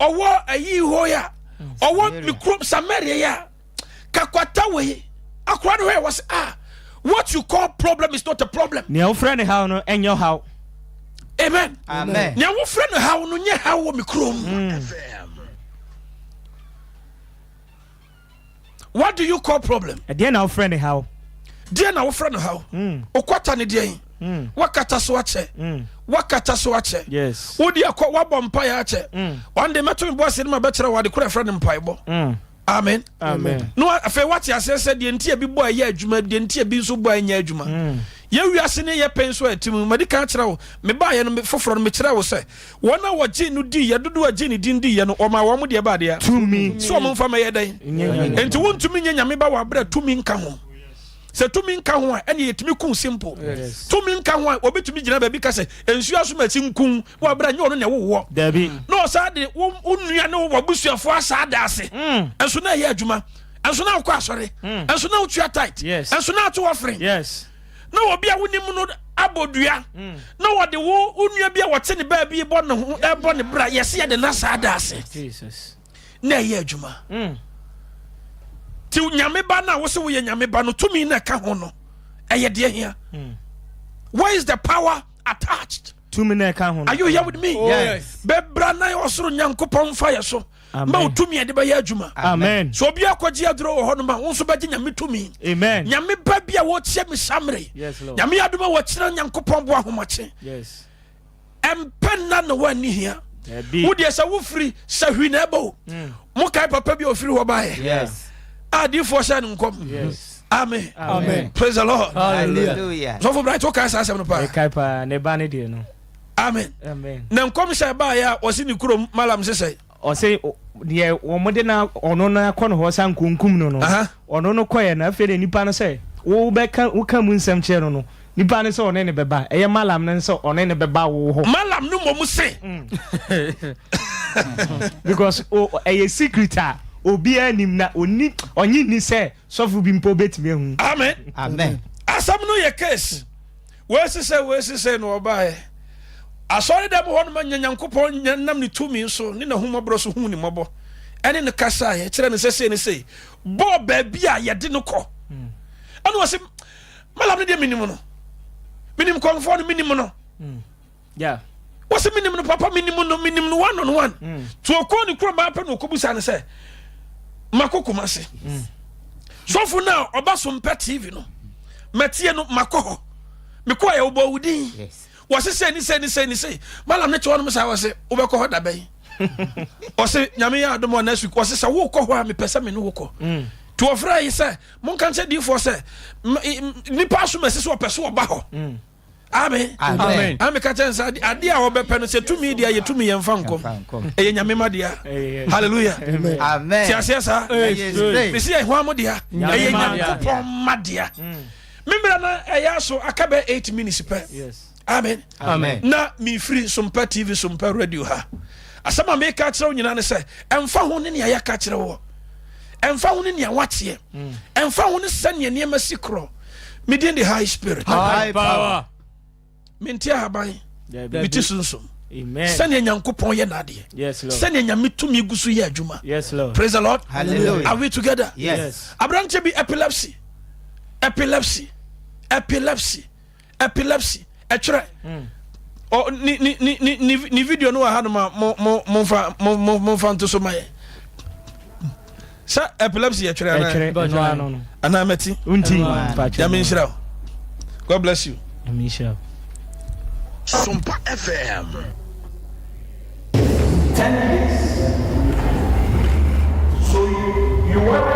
Owo ayi ho ya. Owo mikro Samaria ya. Kakwata we. Akwa no was what you call problem is not a problem.
Ni o friend how no enyo how.
Amen.
Amen.
Nya wo friend how no nye how wo mikro. What do you call problem?
Again our friend how.
Dear na wo friend how. Okwata ne deɛ. Wakata so ache. Wakata so ache.
Yes.
Wodi akwa wabɔ mpae ache. One day meto me boss ma bɛkyerɛ wade kora friend mpae bɔ. Amen.
Amen.
No afei wate asese de ntia bi bɔ ayɛ adwuma de ntia bi nso bɔ anya adwuma. Ye wiase ne ye pen so atimu madi ka kyerɛ wo me ba ye no foforo no me kyerɛ wo sɛ wɔna wɔgye no di ye dodo agye ne din di ye no ɔma wɔ mo de ba de ya.
Tumi.
So ɔmo mfa ma ye dan. Enti wontumi nya nyame ba wɔ abra tumi nka ho. Se tumi nka ho a ene yetumi kun simple. Tumi nka ho a obetumi gyina ba bi ka sɛ ensu aso ma ti nkun wɔ abra nya ɔno na wo.
Dabi.
No sa de wo nua ne wo busuafo asa da ase. Enso na ye adwuma. Enso na akɔ asɔre. Enso na otua tight. Enso na ato offering.
Yes.
Na obi a wonim no abodua. Na wo de wo nua bi a wɔte ne ba bi bɔ ne ho ɛbɔ ne bra yɛse ye de na sa da ase.
Jesus.
Na ye adwuma. Ti nyame ba na wo se wo ye nyame ba no tumi na ka ho no eye de hia. Where is the power attached?
Tumi na ka ho.
Are you here with me?
Yes.
Bebra na osoro nyankopon fa ye so. Ma wo tumi de ba ye adwuma.
Amen.
So obi akɔgye aduro wo ho no ma wo so ba gye nyame tumi.
Amen.
Nyame ba bia wo tie me samre.
Yes, Lord.
Nyame aduma wo kyerɛ nyankopon bo ahomache.
Yes.
Empenna no wani hia. Wo de sa wo firi sahwi na ebo. Mo kai papa bi ofiri ho ba ye.
Yes.
For shine come.
Yes.
Amen.
Amen.
Praise the Lord.
Hallelujah.
So for bright okay asase no pa.
E kai pa ne ba ne de no.
Amen.
Amen.
Na nkom sha ba ya o si ni kurom malam sese.
O say de wo mo de na ono na akɔ no ho san kunkum no no. Ono no kɔ ye na afi de nipa no say wo be ka wo ka mu nsɛm kyɛ no no. Nipa ne say one ne beba. Eye malam ne say one ne beba wo ho.
Malam no mo say.
Because eye secret obi anim na oni onyi ni say sofu bi mpo betime hu.
Amen.
Amen.
Asam no ye case. We say no oba e. Asori dem ho no manya nyankopon nam ni tumi so ni na humobro so hu ni mobo. Ene ne kasa ye kire ne sese ne sei. Bo ba bia ye de no kɔ. Anu wase malam ne de minim no. Minim konfo no minim no.
Yeah.
Wase minim no papa minim no one on one. To okɔ ni kuro ma pa no kobusa ne say makokoma se. Sofu na oba SOMPA TV no. Metie no makoho. Mekɔ ya obo wudin.
Yes.
Wase say ni say. Malam ne to no say wase obekɔ ho da bɛn. Wase nyame ya adom next week wase say wo kɔ ho a me pese me no wo kɔ. To ofra yi say mon kan say di for say nipa so mese so pese wo ba ho. Amen.
Amen.
Amen ka chen say ade a wo bɛpɛ no say tumi dia ye tumi ye mfa nkom. Eye nyame ma dia. Hallelujah.
Amen.
Ti ase sa. Me say ho amodia. Eye nyankopon ma dia. Memra na eya so akabe 8 minutes per.
Yes.
Amen.
Amen.
Na mi free SOMPA TV SOMPA radio ha. Asama me ka kyerɛ nyina ne sɛ emfa ho ne ya ka kyerɛ wo. Emfa ho ne ya watie. Emfa ho ne sɛ ne nneɛma sikro. Me din the high spirit.
High power.
Mentia haban. Biti sunsun.
Amen.
Sɛ ne nyankopon yɛ nade.
Yes, Lord.
Sɛ ne nyame tumi gusu yɛ adwuma.
Yes, Lord.
Praise the Lord.
Hallelujah.
Are we together?
Yes.
Abrante bi epilepsy. Etwere. O ni video no ha no ma mo fa nto so maye. Sa epilepsy etwere
no.
Ana meti.
Unti.
Ya me nshira. God bless you.
Misha.
SOMPA FM.
10 minutes. So you want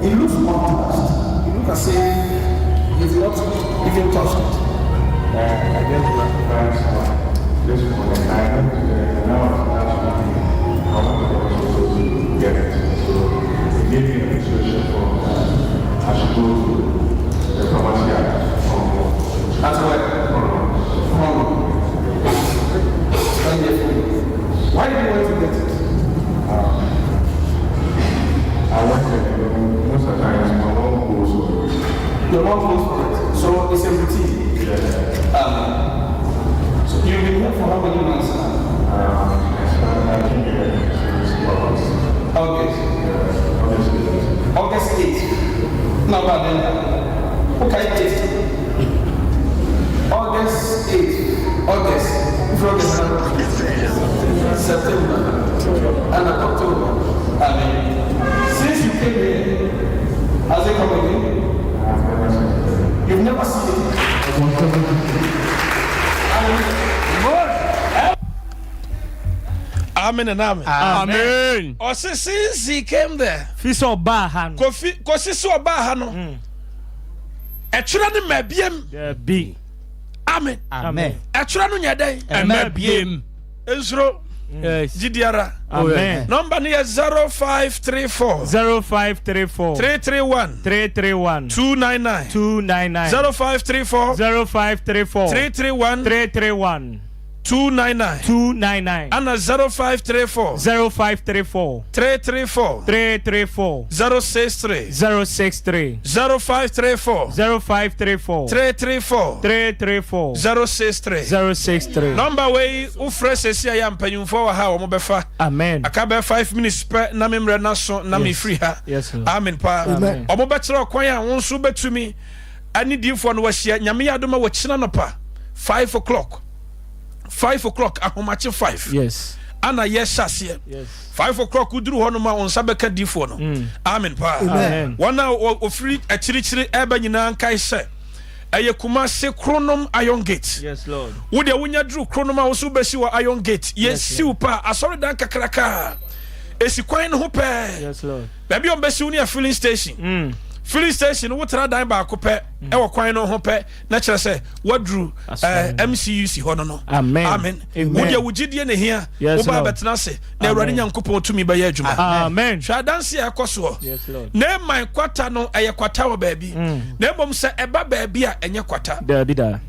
it looks more touched. You look as if he's not even touched it.
I guess this morning I went to the I want to get it. So he gave me a prescription for I should go to the pharmacy
That's why. Why did you want to get it?
I went to most of the time my mom goes for it.
Your mom goes for it. So it's a routine.
Yeah.
So you've been here for how many months now? August 8th. No, but then. Okay, 8th. August 8th. August. September. And October. Since you came here, has it come again? You've never seen it.
Amen and amen.
Amen.
Or since he came there,
Fiso Bahan.
Kosiso Bahano. A children may be. Amen.
Amen.
A children yade.
Amen.
Israel.
Yes.
Gidiara.
Amen.
Number near 0534
0534
331
331
299
299
0534
0534
331
331
299
299
and 0534
0534
334
334
063
063
0534
0534
334
334
063
063
number way u fresh esi ya mpanyumfo wa ha wo mo befa
amen
akabe 5 minutes per na memre na so na me free ha
yes Lord.
amen pa omo betre okwan a won so betumi ani difo no wahia nyame ya doma wo kina no pa 5 o'clock 5 o'clock ahomache 5
yes
ana yes asie
yes
5 o'clock uduru hono ma on sabeka difo no amen pa
amen
wana ofiri achirichiri eba nyina nkai se eye kuma se kronom iron gate
yes Lord
wo de wonya duru kronom a wo so besi wa iron gate yes siw pa asori dan kakraka esi kwan no ho pe
yes Lord
baby on besi uni a filling station filling station wo tra dan ba ko pe e wo kwan no ho pe na kire se wadru MCUC hono no
amen
amen wo de wugidie ne hia wo ba betena se na awurade nyankopon tumi ba ye adwuma
amen
hwa danse ekoso
yes Lord
na man kwata no eye kwata wo baabi na bom se eba baabi a enye kwata
da bi da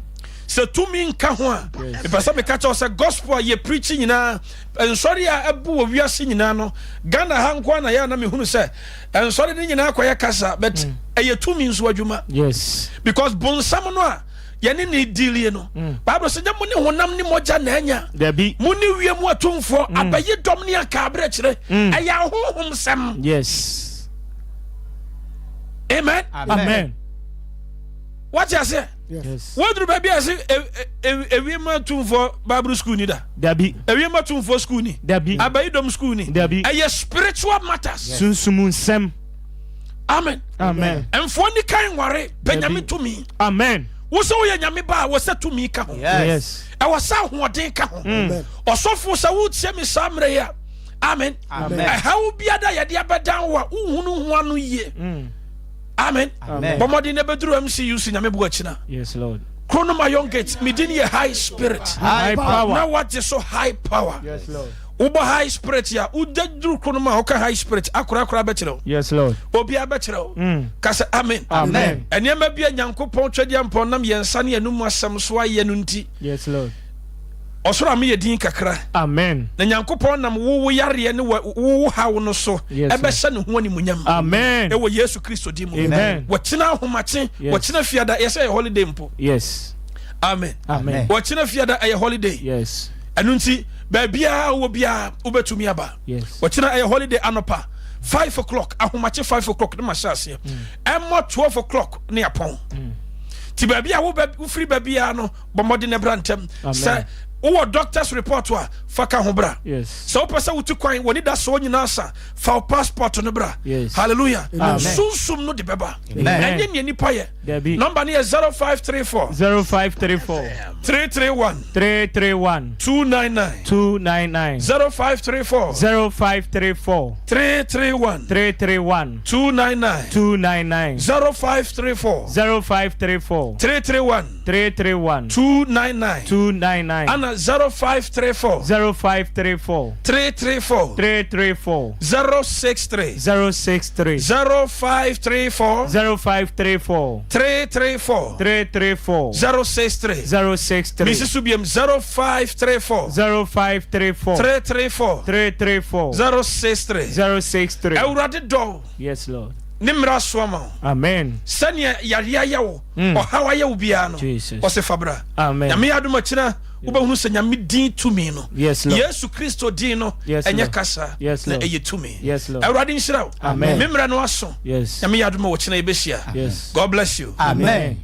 se tumi nka ho a epesa me ka cha se gospel a ye preaching nyina ensori a ebu wo wiase nyina no Ghana ha nko na ya na me hunu se ensori ni nyina akoye kasa but eye tumi nso adwuma
yes
because bonsam no a ye ne deal no bible se nyamo ne honam ne moja na anya
da bi
mu ne wie mu atumfo abaye dom ne aka abra kire eye ahohom sem
yes
amen
amen
what you say
yes
what do baby say ewie ma atumfo bible school ni da
dabi
ewie ma atumfo school ni
dabi
abaye dom school ni
dabi
eye spiritual matters
sunsumun sem
amen
amen
emfo ni kan ware penyame tumi
amen
wo so ye nyame ba wo se tumi ka ho
yes
e wo sa hoden ka ho osofo sa wo tie me samre ya amen
Amen.
how biada ye de abedan wa uhunu ho anu ye amen bomodi ne beduru MCUC nyame bo akina
yes Lord
Chronoma young gate medin ye high spirit
high power
now what is so high power
yes Lord
ubo high spirit ya udaduru chronoma hoka high spirit akura betiro
yes Lord
obi abetiro kasa amen
amen
enema bia nyankopon twede ampon nam yensa ne enum asem so aye no nti
yes Lord
osoro am ye din kakra
amen
na nyankopon nam wo yare ne wo hawo no so ebe hye ne ho animunyam
amen
e wo Yesu Kristo di mu
amen
wo kina homache wo kina fiada yesa ye holiday mpo
yes
amen
amen
wo kina fiada ye holiday
yes
enu nti ba bia wo bia ubetumi aba
yes
wo kina ye holiday anopa 5 o'clock ahomache 5 o'clock ne mashase emo 12 o'clock ne yapon ti ba bia wo free ba bia no bomode ne brantem se Who doctor's report wa faka ho bra.
Yes.
So person wutu kwan woni da so nyina sa fa passport no bra.
Yes.
Hallelujah.
Amen.
Sunsum no de beba.
Amen.
Enye nipa ye. Number ni 0534 331 299 0534 331 299 0534 331 299 Anna 0534 334 063 0534 334 063 Mrs. Subium 0534 334 063 Eurade do.
Yes, Lord.
Nimra swama.
Amen.
Sanya yaria yawo. O hawa yawo bia no.
Jesus.
O se fabra.
Amen.
Nyame aduma kina wobɛhunu sɛ nyame din tumi no.
Yes, Lord.
Yesu Kristo din no ɛnyɛ kasa na ɛyɛ tumi.
Yes, Lord.
Awurade nhyira wo.
Amen.
Memra no aso.
Yes.
Nyame aduma wo kina yɛbɛhyia.
Yes.
God bless you.
Amen.